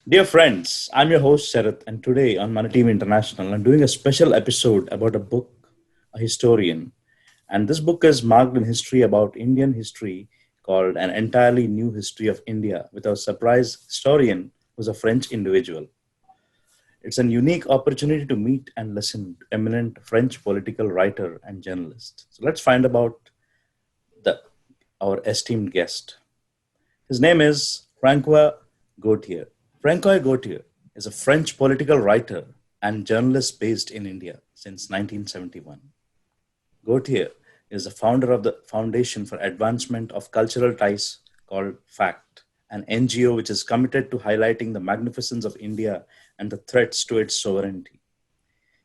Dear friends, I'm your host Sharath, and today on MANATV International, I'm doing a special episode about a book, a historian. And this book is marked in history about Indian history called An Entirely New History of India with our surprise historian who's a French individual. It's an unique opportunity to meet and listen to eminent French political writer and journalist. So let's find about the, our esteemed guest. His name is Francois Gautier. Francois Gautier is a French political writer and journalist based in India since 1971. Gautier is the founder of the Foundation for Advancement of Cultural Ties called FACT, an NGO which is committed to highlighting the magnificence of India and the threats to its sovereignty.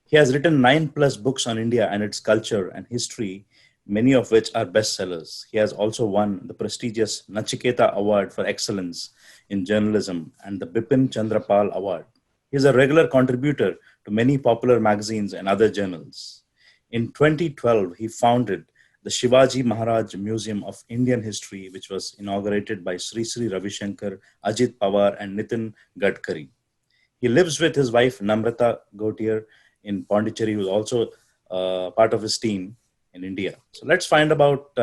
He has written 9+ books on India and its culture and history, many of which are bestsellers. He has also won the prestigious Nachiketa Award for Excellence in Journalism and the Bipin Chandrapal Award. He is a regular contributor to many popular magazines and other journals. In 2012, he founded the Shivaji Maharaj Museum of Indian History, which was inaugurated by Sri Sri Ravi Shankar, Ajit Pawar, and Nitin Gadkari. He lives with his wife Namrata Gautier in Pondicherry, who is also part of his team in India. So let's find about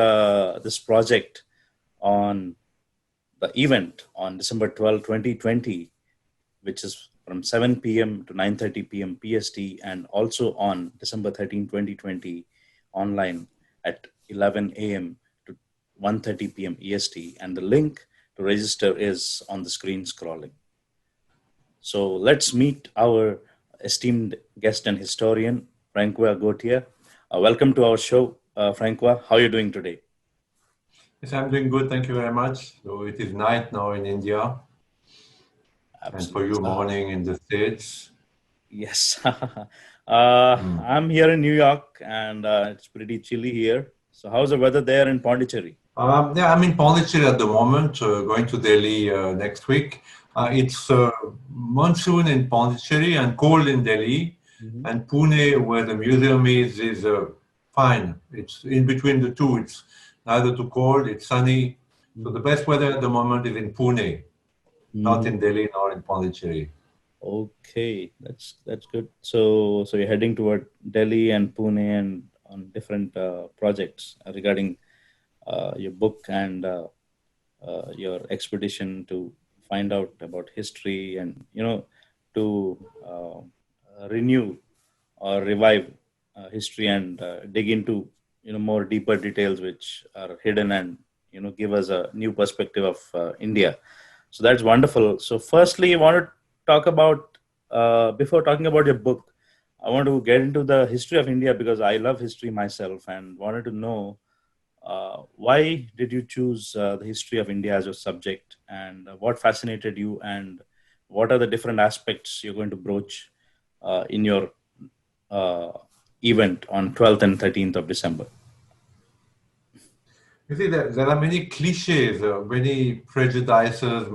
this project on the event on December 12, 2020, which is from 7 p.m. to 9:30 p.m. PST, and also on December 13, 2020, online at 11 a.m. to 1:30 p.m. EST. And the link to register is on the screen scrolling. So let's meet our esteemed guest and historian, Francois Gautier. Welcome to our show, Francois. How are you doing today? Yes, I'm doing good. Thank you very much. So it is night now in India, and for you, Absolutely. morning in the States. Yes. I'm here in New York and it's pretty chilly here. So how's the weather there in Pondicherry? Yeah, I'm in Pondicherry at the moment, going to Delhi next week. It's monsoon in Pondicherry and cold in Delhi, Mhm. and Pune, where the museum is fine. It's in between the two. It's neither too cold, it's sunny. So the best weather at the moment is in Pune, not Mhm. in Delhi nor in Pondicherry. Okay, that's good. So you're heading toward Delhi and Pune and on different projects regarding your book and your expedition to find out about history and to renew or revive history and dig into more deeper details which are hidden and give us a new perspective of India. So that's wonderful. So firstly, I want to talk about before talking about your book, I want to get into the history of India because I love history myself and wanted to know why did you choose the history of India as your subject, and what fascinated you, and what are the different aspects you're going to broach in your uh, event on 12th and 13th of December? You see, there are many cliches, many prejudices,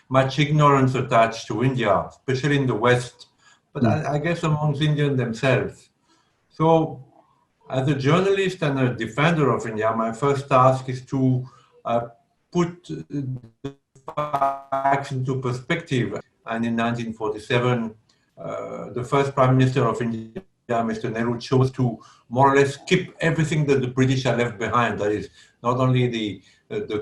much ignorance attached to India, especially in the West, but Mm. I guess amongst Indians themselves. So, as a journalist and a defender of India, my first task is to put the facts into perspective. And in 1947, the first Prime Minister of India, Mr. Nehru, chose to more or less skip everything that the British had left behind. That is, not only the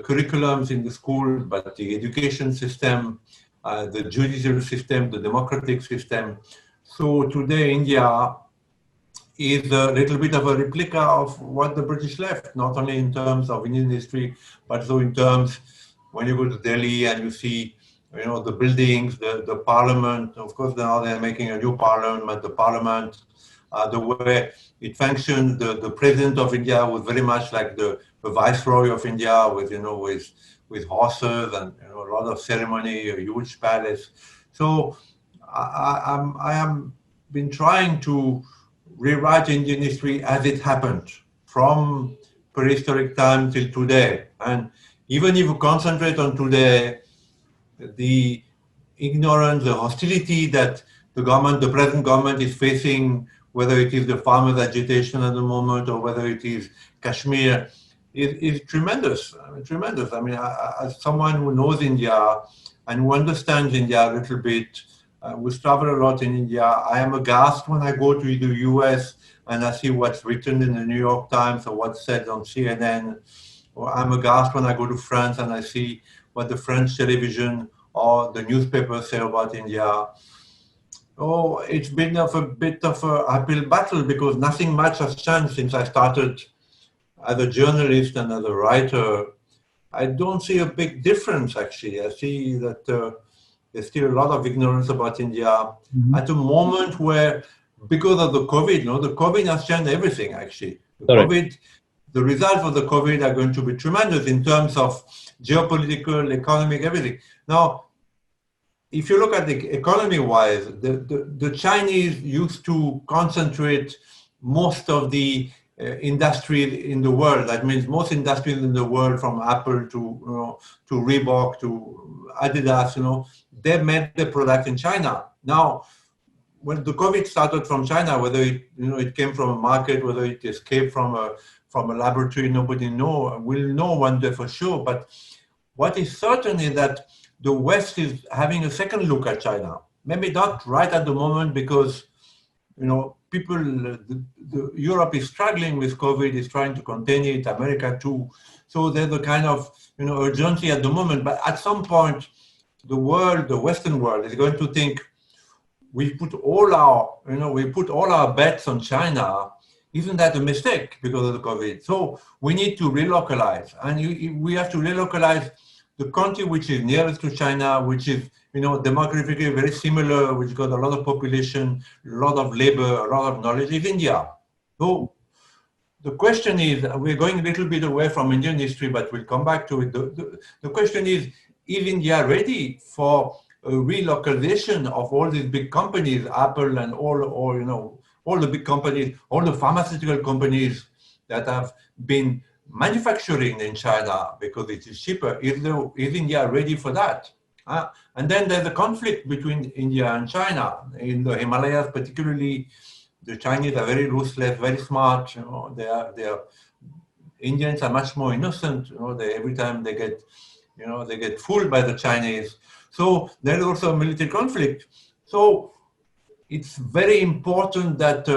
curriculums in the school, but the education system, the judicial system, the democratic system. So today, India is a little bit of a replica of what the British left, not only in terms of Indian history, but also in terms when you go to Delhi and you see, the buildings, the parliament. Of course, now they're making a new parliament. The parliament, the way it functions, the president of India was very much like the viceroy of India, with horses and a lot of ceremony, a huge palace. So I am been trying to rewrite Indian history as it happened from prehistoric time till today. And even if you concentrate on today, the ignorance, the hostility that the present government is facing, whether it is the farmers' agitation at the moment or whether it is Kashmir, is tremendous. I mean, tremendous. I mean, as someone who knows India and who understands India a little bit, who's traveled a lot in India, I am aghast when I go to the US and I see what's written in the New York Times or what's said on CNN. Or I'm aghast when I go to France and I see what the French television or the newspapers say about India. Oh, it's been of a bit of a uphill battle because nothing much has changed since I started as a journalist and as a writer. I don't see a big difference, actually. I see that there's still a lot of ignorance about India Mhm. at a moment where, because of the COVID, the COVID has changed everything, actually. Correct. The results of the COVID are going to be tremendous in terms of geopolitical, economic, everything. Now, if you look at the economy-wise, the Chinese used to concentrate most of the industries in the world. That means most industries in the world, from Apple to Reebok to Adidas, they made the product in China. Now, when the COVID started from China, whether it came from a market, whether it escaped from a laboratory, nobody know. We'll know one day for sure. But what is certain is that the West is having a second look at China. Maybe not right at the moment because people, Europe is struggling with COVID, is trying to contain it, America too. So there's a kind of urgency at the moment. But at some point, the world, the Western world, is going to think we put all our bets on China. Isn't that a mistake because of the COVID? So we need to relocalize, and we have to relocalize the country which is nearest to China, which is demographically very similar, which got a lot of population, a lot of labor, a lot of knowledge, is India. So the question is, we're going a little bit away from Indian history, but we'll come back to it. The question is India ready for a relocalization of all these big companies, Apple and all the big companies, all the pharmaceutical companies that have been manufacturing in China because it is cheaper? Is India ready for that? And then there's a conflict between India and China in the Himalayas, particularly. The Chinese are very ruthless, very smart. They are Indians are much more innocent. Every time they get fooled by the Chinese. So there is also a military conflict. So it's very important that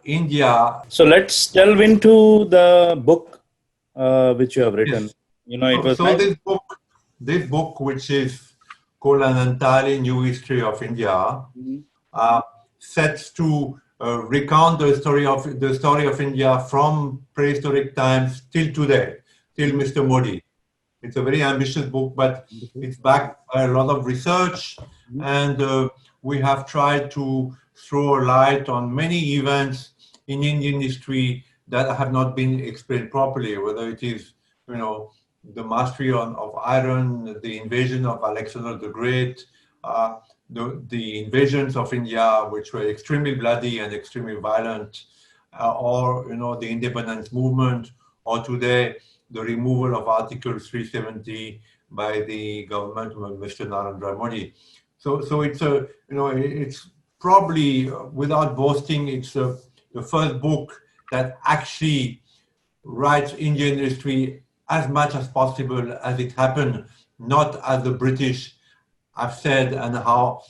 India. So let's delve into the book which you have written. Yes. It was So nice. this book, which is called An Entirely New History of India, Mhm. uh, sets to recount the story of India from prehistoric times till today, till Mhm. Mr. Modi. It's a very ambitious book, but Wonderful. it's backed by a lot of research, Mhm. and we have tried to throw a light on many events in Indian history that have not been explained properly, whether it is, you know, the mastery of iron, the invasion of Alexander the Great, uh, the invasions of India, which were extremely bloody and extremely violent, or the independence movement, or today the removal of Article 370 by the government of Mr. Narendra Modi. So it's probably, without boasting, it's the first book that actually writes Indian history as much as possible as it happened, not as the British have said, and how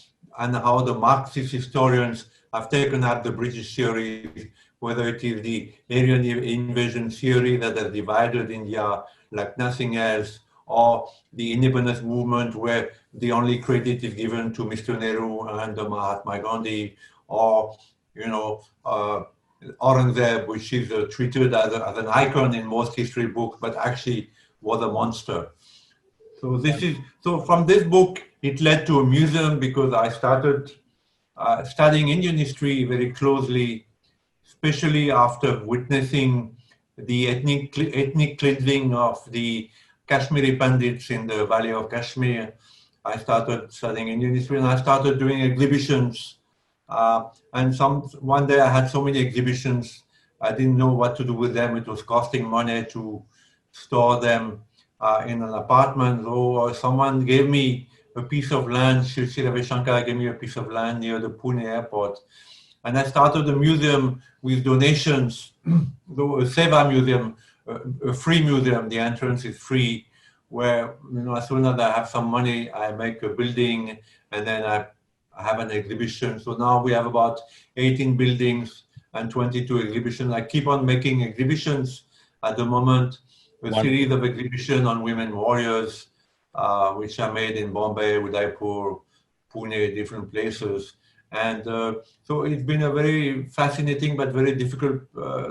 the Marxist historians have taken up the British theories, whether it is the Aryan invasion theory that has divided India like nothing else, or the independence movement where the only credit is given to Mr. Nehru and Mahatma Gandhi, or you know Aurangzeb, which is treated as an icon in most history books, but actually was a monster. So from this book, it led to a museum because I started studying Indian history very closely, especially after witnessing the ethnic cleansing of the Kashmiri Pandits in the Valley of Kashmir. I started studying Indian history and I started doing exhibitions. Uh, and one day I had so many exhibitions, I didn't know what to do with them. It was costing money to store them in an apartment. So someone gave me a piece of land. Sri Ravi Shankar gave me a piece of land near the Pune airport. And I started a museum with donations, the Seva Museum, a free museum. The entrance is free, where as soon as I have some money, I make a building, and then I have an exhibition. So now we have about 18 buildings and 22 exhibitions. I keep on making exhibitions at the moment. A series Wonderful. of exhibitions on women warriors, which are made in Bombay, Udaipur, Pune, different places. And so it's been a very fascinating but very difficult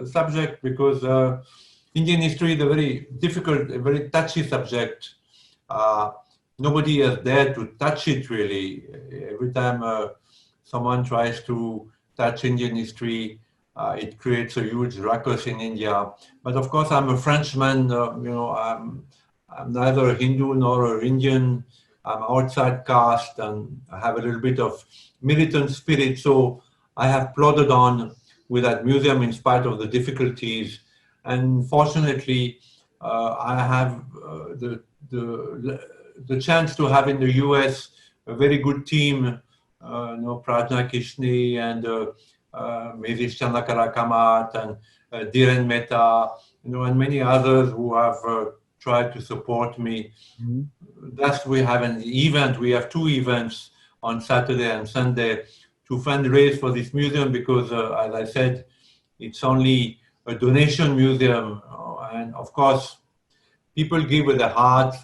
subject, because Indian history is a very difficult, a very touchy subject. Uh, Nobody has dared to touch it really. Every time someone tries to touch Indian history, it creates a huge ruckus in India. But of course, I'm a Frenchman. I'm neither a Hindu nor an Indian. I'm outside caste, and I have a little bit of militant spirit. So I have plodded on with that museum in spite of the difficulties. And fortunately, I have the chance to have in the US a very good team, Prajna Kishni and Mrs. Chandakara Kamat and Dhiren Mehta, and many others who have tried to support me. Mhm. Thus, we have an event. We have two events on Saturday and Sunday to fundraise for this museum, because, as I said, it's only a donation museum. And of course, people give with their heart,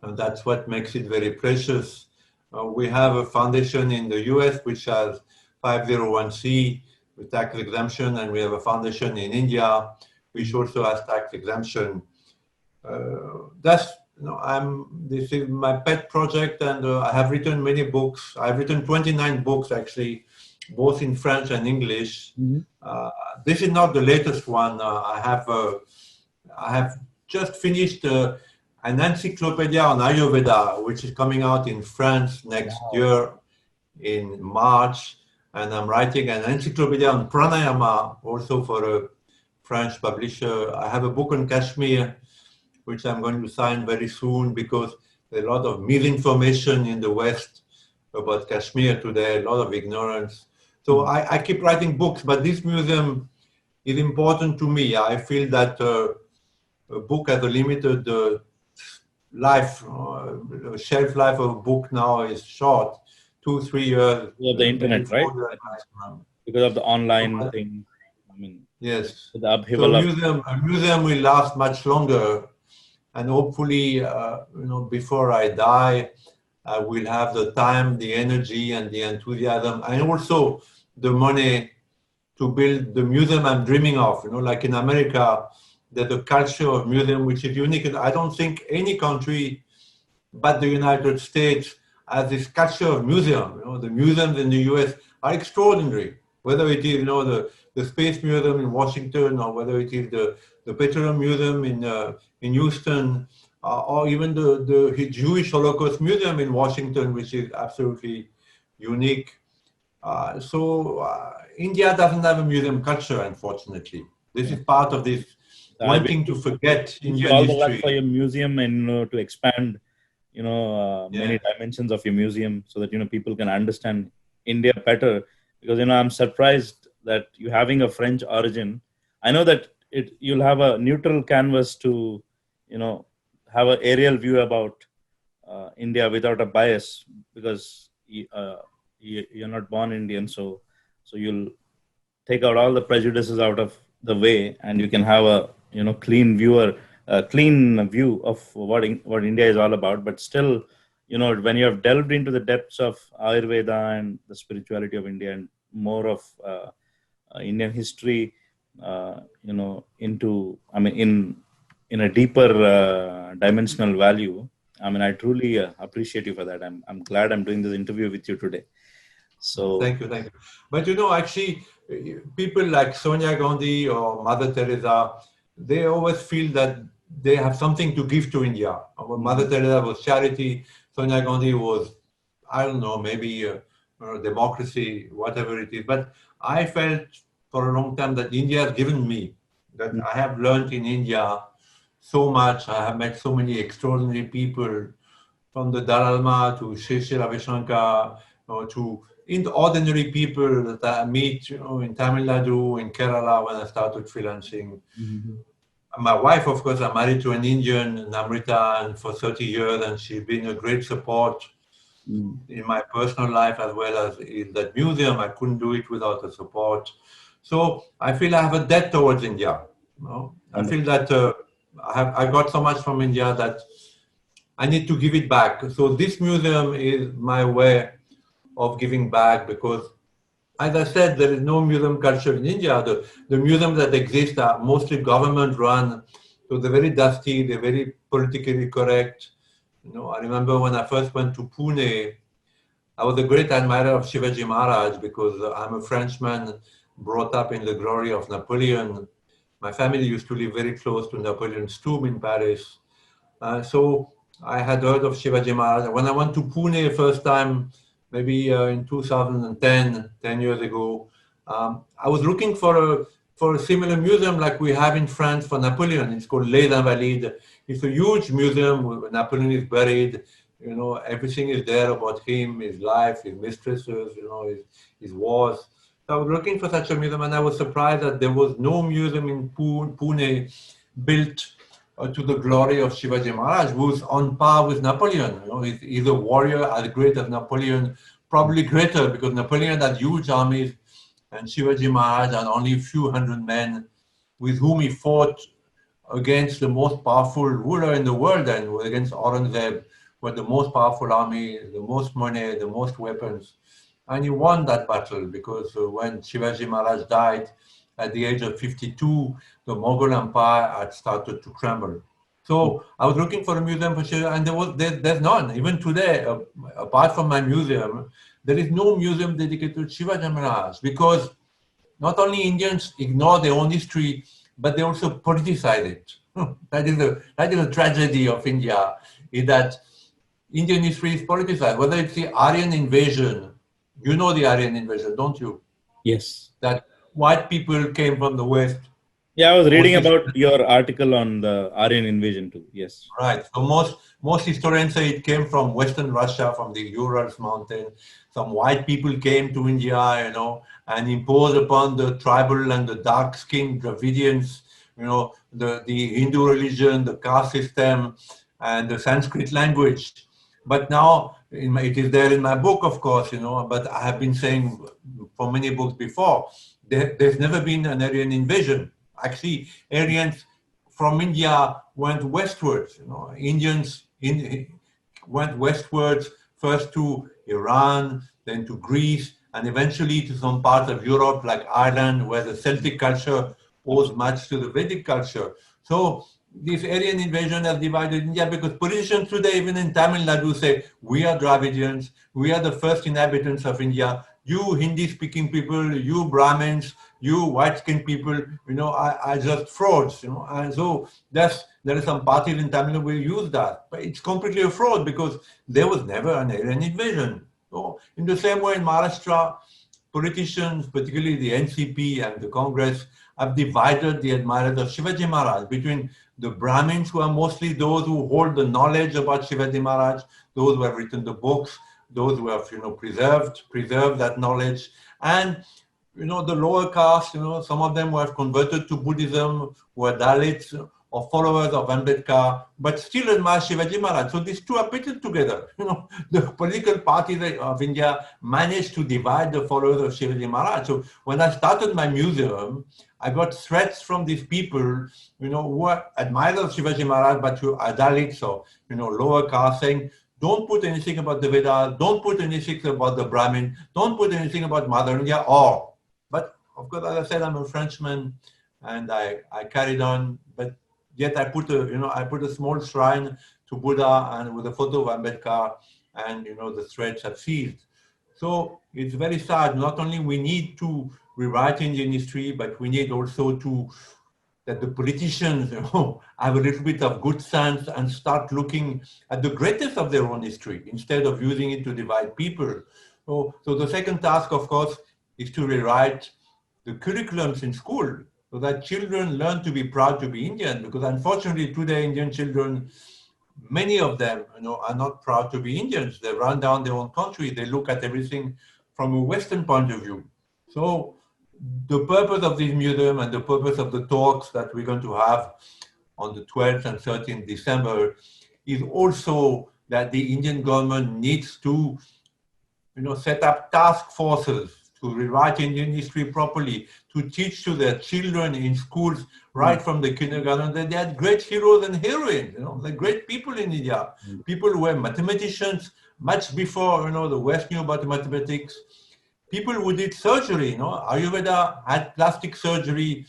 and that's what makes it very precious. We have a foundation in the US which has 501c with tax exemption, and we have a foundation in India which also has tax exemption. That's this is my pet project, and I have written many books. I've written 29 books actually, both in French and English. Mhm. Uh, this is not the latest one. I have just finished an encyclopedia on Ayurveda, which is coming out in France next Wow. year in March, and I'm writing an encyclopedia on pranayama also for a French publisher. I have a book on Kashmir, which I'm going to sign very soon, because there's a lot of misinformation in the West about Kashmir today, a lot of ignorance. So Mhm. I keep writing books, but this museum is important to me. I feel that a book has a limited life, shelf life of a book now is short, 2, 3 years, Because of the maybe internet, right? 4 years I think so. maximum. Because of the So, online thing. I mean, yes. the So upheaval of. a museum will last much longer, and hopefully, before I die, I will have the time, the energy, and the enthusiasm, and also the money to build the museum I'm dreaming of. Like in America, there's a culture of museum which is unique. And I don't think any country but the United States has this culture of museum. The museums in the US are extraordinary. Whether it is, the Space Museum in Washington, or whether it is the Petroleum Museum in Houston, or even the Jewish Holocaust Museum in Washington, which is absolutely unique. India doesn't have a museum culture, unfortunately. This Yeah. is part of this I wanting to forget wish you Indian all the luck for history. your museum, and to expand, Yeah. many dimensions of your museum, so that people can understand India better. Because I'm surprised that you having a French origin. I know that you'll have a neutral canvas to you know have an aerial view about India without a bias, because you're not born Indian, so you'll take out all the prejudices out of the way, and you can have a clean view of what India is all about. But still, when you have delved into the depths of Ayurveda and the spirituality of India, and more of Indian history, into, I mean, in a deeper dimensional value. I mean, I truly appreciate you for that. I'm glad I'm doing this interview with you today. So. Thank you, thank you. But actually, people like Sonia Gandhi or Mother Teresa, they always feel that they have something to give to India. Mother Mhm. Teresa was charity. Sonia Gandhi was, I don't know, maybe democracy, whatever it is. But I felt for a long time that India has given me, that I have learned in India so much. I have met so many extraordinary people, from the Dalai Lama to Sri Sri Ravi Shankar, to in the ordinary people that I meet, in Tamil Nadu, in Kerala when I started freelancing. Mhm. my wife, of course, I'm married to an Indian, Namrita, and for 30 years, and she's been a great support Mm. in my personal life as well as in that museum. I couldn't do it without her support. So I feel I have a debt towards India. You know? I feel Wonderful. that I got so much from India that I need to give it back. So this museum is my way of giving back because, as I said, there is no museum culture in India. The museums that exist are mostly government run, so they're very dusty, they're very politically correct. You know, I remember when I first went to Pune, I was a great admirer of Shivaji Maharaj because I'm a Frenchman brought up in the glory of Napoleon. My family used to live very close to Napoleon's tomb in Paris. So I had heard of Shivaji Maharaj. When I went to Pune first time, maybe in 2010, 10 years ago, I was looking for a similar museum like we have in France for Napoleon. It's called Les Invalides. It's a huge museum where Napoleon is buried. You know, everything is there about him, his life, his mistresses, you know, his wars. So I was looking for such a museum, and I was surprised that there was no museum in Pune built to the glory of Shivaji Maharaj, who's on par with Napoleon. You know, he's a warrior as great as Napoleon, probably greater because Napoleon had huge armies, and Shivaji Maharaj had only a few hundred men with whom he fought against the most powerful ruler in the world, and against Aurangzeb, with the most powerful army, the most money, the most weapons. And he won that battle because when Shivaji Maharaj died at the age of 52, the Mughal Empire had started to crumble. So I was looking for a museum for Shivaji, and there's none. Even today, apart from my museum, there is no museum dedicated to Shivaji Maharaj because not only Indians ignore their own history, but they also politicize it. That is a tragedy of India, is that Indian history is politicized. Whether it's the Aryan invasion, you know the Aryan invasion, don't you? Yes. That white people came from the West, Yeah, I was reading mostly. about your article on the Aryan invasion too. Yes. Right. So most historians say it came from Western Russia, from the Urals mountain. Some white people came to India, you know, and imposed upon the tribal and the dark-skinned Dravidians, you know, the Hindu religion, the caste system, and the Sanskrit language. But now it is there in my book, of course, you know. But I have been saying for many books before, there's never been an Aryan invasion. Actually, Aryans from India went westwards. You know, went westwards first to Iran, then to Greece, and eventually to some parts of Europe like Ireland, where the Celtic culture owes much to the Vedic culture. So this Aryan invasion has divided India because politicians today, even in Tamil Nadu, say, we are Dravidians, we are the first inhabitants of India, you Hindi-speaking people, you Brahmins, you white-skinned people, you know, are just frauds, you know. And so there are some parties in Tamil Nadu will use that, but it's completely a fraud because there was never an Aryan invasion. So in the same way in Maharashtra, politicians, particularly the NCP and the Congress, have divided the admirers of Shivaji Maharaj between the Brahmins, who are mostly those who hold the knowledge about Shivaji Maharaj, those who have written the books, those who have, you know, preserved that knowledge, and, you know, the lower caste, you know, some of them who have converted to Buddhism, who are Dalits or followers of Ambedkar, but still admire Shivaji Maharaj. So these two are pitted together. You know, the political parties of India managed to divide the followers of Shivaji Maharaj. So when I started my museum, I got threats from these people, you know, who are admirers of Shivaji Maharaj, but who are Dalits or, you know, lower caste, saying, don't put anything about the Vedas, don't put anything about the Brahmin, don't put anything about Mother India, or. But of course, as I said, I'm a Frenchman, and I carried on. But yet I put a small shrine to Buddha and with a photo of Ambedkar, and, you know, the threats have ceased. So it's very sad. Not only we need to rewrite Indian history, but we need also to that the politicians, you know, have a little bit of good sense and start looking at the greatest of their own history instead of using it to divide people. So the second task, of course, is to rewrite the curriculums in school so that children learn to be proud to be Indian. Because unfortunately, today Indian children, many of them, you know, are not proud to be Indians. They run down their own country. They look at everything from a Western point of view. So the purpose of this museum and the purpose of the talks that we're going to have on the 12th and 13th December is also that the Indian government needs to set up task forces to rewrite Indian history properly, to teach to their children in schools Mm. right from the kindergarten that they had great heroes and heroines, the great people in India, people who were mathematicians much before, the West knew about mathematics, people who did surgery, Ayurveda had plastic surgery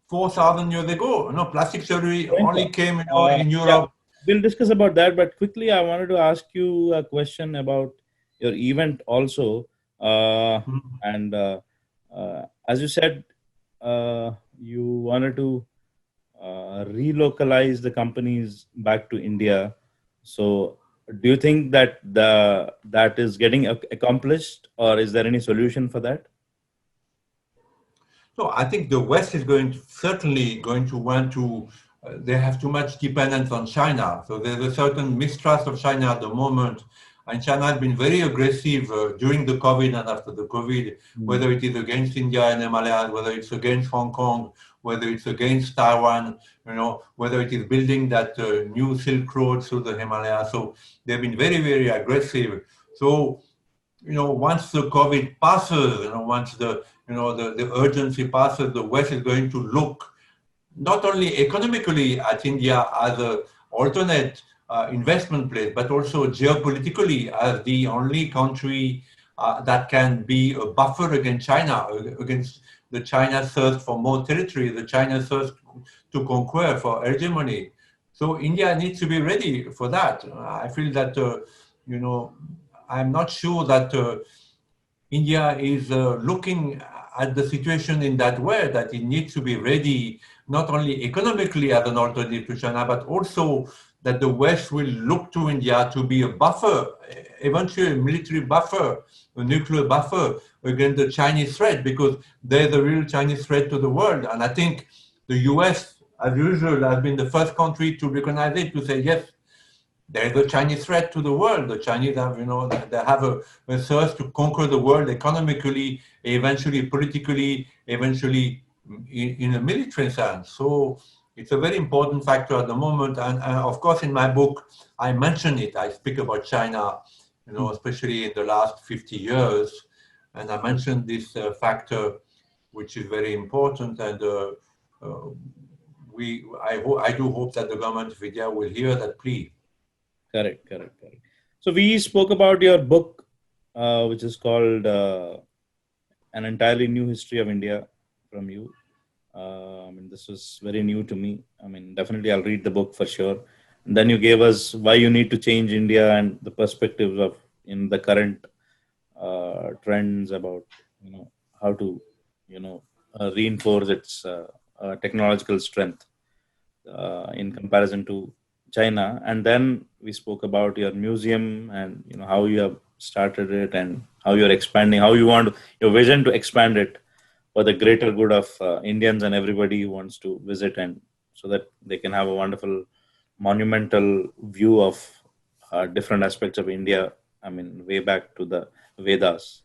4,000 years ago. Plastic surgery only Priyanka, came, in yeah, Europe. we'll discuss about that. But quickly, I wanted to ask you a question about your event also. And as you said, you wanted to relocalize the companies back to India. So, do you think that that is getting accomplished, or is there any solution for that? So I think the West is certainly going to want to. They have too much dependence on China. So there's a certain mistrust of China at the moment, and China has been very aggressive during the COVID and after the COVID, Mm. whether it is against India and Himalayas, whether it's against Hong Kong, whether it's against Taiwan, whether it is building that new Silk Road through the Himalayas. So they've been very, very aggressive. So once the COVID passes, once the urgency passes, the West is going to look not only economically at India as a alternate investment place, but also geopolitically as the only country that can be a buffer against China, against the China's thirst for more territory, the China's thirst to conquer for hegemony. So India needs to be ready for that. I feel that, you know, I'm not sure that India is looking at the situation in that way, that it needs to be ready, not only economically as an alternative to China, but also that the West will look to India to be a buffer, eventually a military buffer, a nuclear buffer against the Chinese threat, because they're the real Chinese threat to the world. And I think the US, as usual, has been the first country to recognize it, to say, yes, there is a Chinese threat to the world. The Chinese have, they have a thirst to conquer the world economically, eventually politically, eventually in a military sense. So it's a very important factor at the moment. And of course, in my book, I mention it. I speak about China, especially in the last 50 years. And I mentioned this factor, which is very important. And uh, I do hope that the government of India will hear that plea. Correct, correct, correct. So we spoke about your book, which is called "An Entirely New History of India" from you. I mean, this was very new to me. I mean, definitely, I'll read the book for sure. And then you gave us why you need to change India and the perspectives of in the current trends about how to you know reinforce its technological strength in comparison to China. And then we spoke about your museum and how you have started it and how you're expanding, how you want your vision to expand it for the greater good of Indians and everybody who wants to visit, and so that they can have a wonderful monumental view of different aspects of India. I mean, way back to the Vedas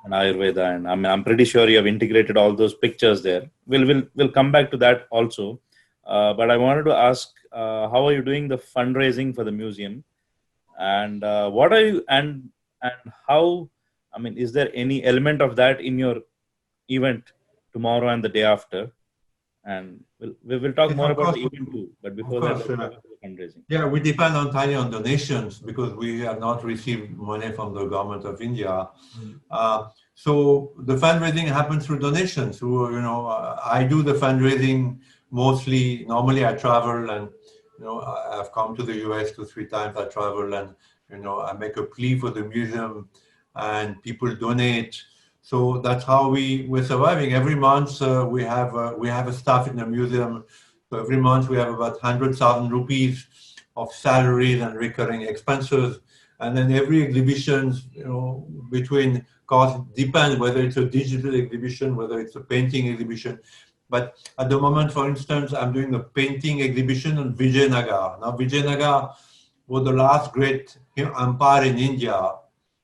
and Ayurveda, and I mean, I'm pretty sure you have integrated all those pictures there. We'll come back to that also, but I wanted to ask, how are you doing the fundraising for the museum, and what are you and how? I mean, is there any element of that in your event tomorrow and the day after? And we will talk Yes, more of about course. the event too. But Of before that, course. let's talk about the fundraising. Yeah, we depend entirely on donations because we have not received money from the government of India. Mm. So the fundraising happens through donations. Through, I do the fundraising mostly. Normally, I travel and I've come to the US 2, 3 times. I travel and I make a plea for the museum, and people donate. So that's how we're surviving. Every month we have a staff in the museum. So every month we have about 100,000 rupees of salaries and recurring expenses. And then every exhibition, between costs depend whether it's a digital exhibition, whether it's a painting exhibition. But at the moment, for instance, I'm doing a painting exhibition on Vijayanagar. Now, Vijayanagar was the last great empire in India,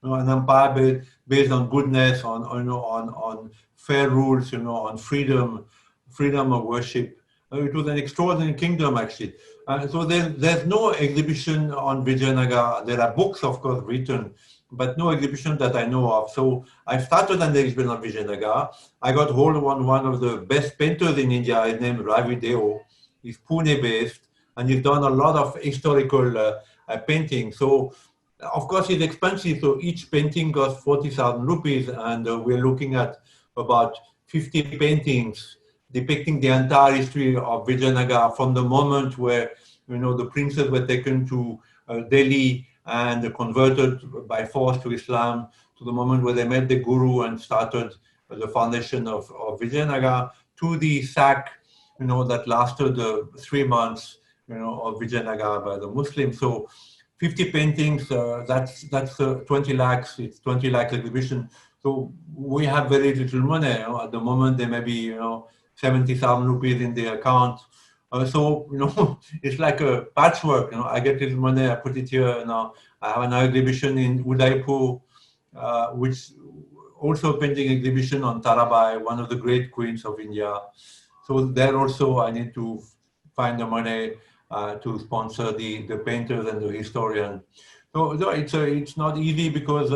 an empire based on goodness, on fair rules, on freedom of worship. It was an extraordinary kingdom, actually. So there's no exhibition on Vijayanagar. There are books, of course, written, but no exhibition that I know of. So I started an exhibition on Vijayanagar. I got hold of one of the best painters in India. His name is Ravi Deo. He's Pune-based, and he's done a lot of historical painting. So, of course, it's expensive. So each painting costs 40,000 rupees, and we're looking at about 50 paintings depicting the entire history of Vijayanagar from the moment where the princes were taken to Delhi and converted by force to Islam, to the moment where they met the Guru and started the foundation of Vijayanagar, to the sack, that lasted 3 months, of Vijayanagar by the Muslims. So 50 paintings, that's 20 lakhs, it's 20 lakhs exhibition. So we have very little money. At the moment, there may be, 70,000 rupees in the account. So, it's like a patchwork. I get this money, I put it here. Now I have an exhibition in Udaipur, which also a painting exhibition on Tarabai, one of the great queens of India. So there also I need to find the money to sponsor the painters and the historian. So no, it's not easy because,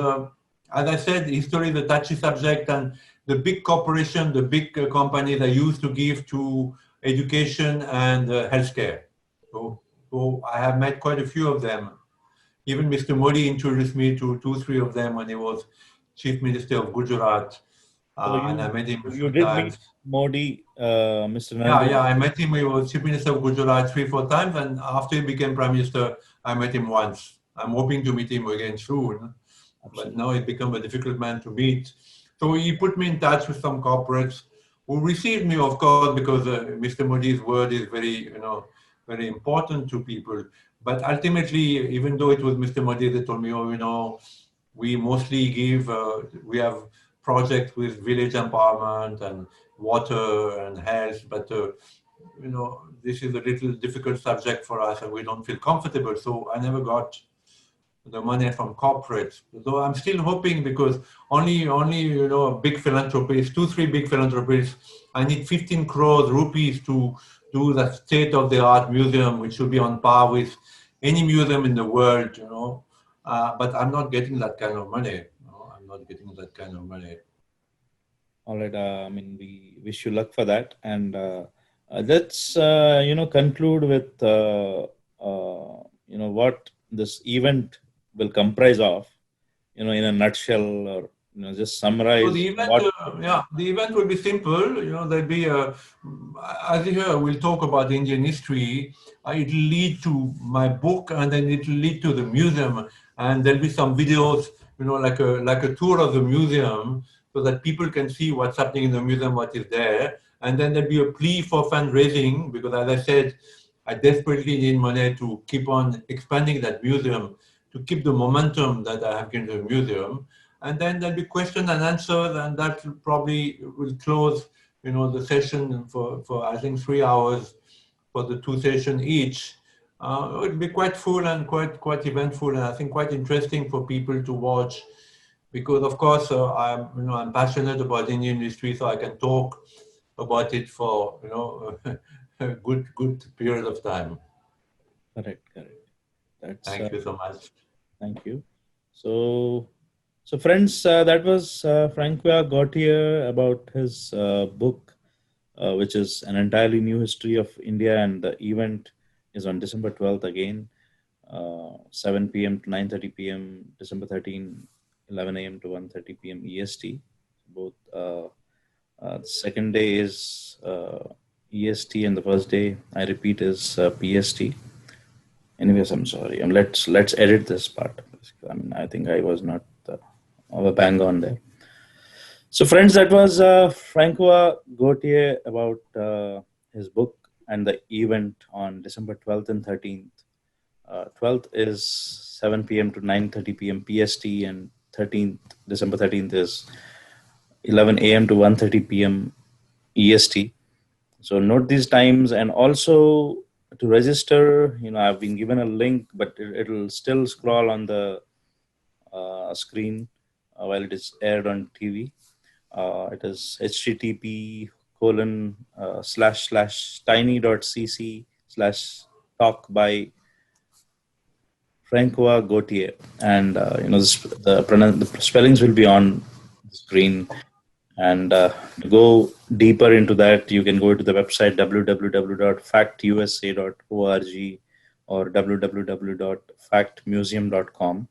as I said, history is a touchy subject, and the big corporation, the big companies are used to give to education and healthcare. So, so I have met quite a few of them. Even Mr. Modi introduced me to two, three of them when he was Chief Minister of Gujarat, So and you I met him a you few did meet times. Modi, Mr. Yeah, Narendra yeah, I Modi. met him. He was Chief Minister of Gujarat three, four times, and after he became Prime Minister, I met him once. I'm hoping to meet him again soon, but Absolutely. now he's become a difficult man to meet. So he put me in touch with some corporates who received me, of course, because Mr. Modi's word is very, very important to people. But ultimately, even though it was Mr. Modi, they told me, oh, we mostly give, we have projects with village empowerment and water and health, but this is a little difficult subject for us and we don't feel comfortable. So I never got the money from corporates. Though I'm still hoping because only big philanthropies, two, three big philanthropies, I need 15 crores rupees to do the state of the art museum, which should be on par with any museum in the world, but I'm not getting that kind of money. I'm not getting that kind of money. All right. I mean, we wish you luck for that, and let's conclude with what this event will comprise of. In a nutshell, or just So summarize the event, what. yeah, the event will be simple. There'll be as here we'll talk about Indian history. It'll lead to my book, and then it'll lead to the museum, and there'll be some videos, like a tour of the museum, so that people can see what's happening in the museum, what is there, and then there'll be a plea for fundraising because, as I said, I desperately need money to keep on expanding that museum, to keep the momentum that I have in the museum, and then there'll be question and answers, and that probably will close, the session for I think 3 hours for the two sessions each. It'll be quite full and quite eventful, and I think quite interesting for people to watch, because of course I'm passionate about Indian history, so I can talk about it for a good period of time. Correct, correct. That's Thank you so much. thank you. So, so friends, that was Francois Gautier about his book, which is an entirely new history of India, and the event is on December 12th again, 7 p.m. to 9:30 p.m. December 13, 11 a.m. to 1:30 p.m. EST. Both. The second day is EST, and the first day, I repeat, is PST. Anyways, I'm sorry. Let's edit this part. I mean, I think I was not bang on there. So, friends, that was Francois Gautier about his book and the event on December 12th and 13th. 12th is 7 p.m. to 9:30 p.m. PST, and 13th, December 13th, is 11 a.m. to 1:30 p.m. EST. So note these times, and also to register, I've been given a link, but it'll still scroll on the screen while it is aired on TV. It is http colon slash slash tiny.cc slash talk by Francois Gautier. And, the spellings will be on the screen. And to go deeper into that, you can go to the website www.factusa.org or www.factmuseum.com.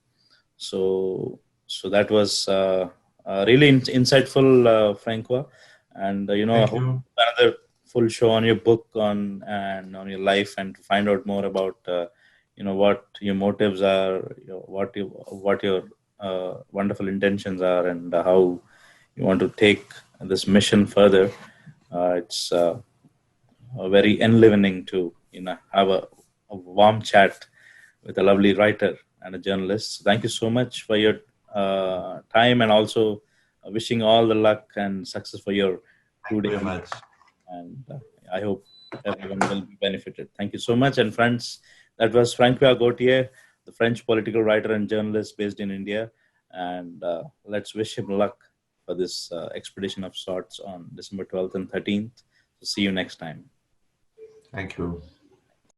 So that was really insightful, Francois. And I Thank hope you. another full show on your book on and on your life, and to find out more about what your motives are, what your wonderful intentions are, and how you want to take this mission further. It's very enlivening to have a warm chat with a lovely writer and a journalist. Thank you so much for your time, and also wishing all the luck and success for your Thank you two-day very meeting. much. And I hope everyone will be benefited. Thank you so much. And friends, that was Francois Gautier, the French political writer and journalist based in India. And let's wish him luck for this expedition of sorts on December 12th and 13th. So see you next time. Thank you.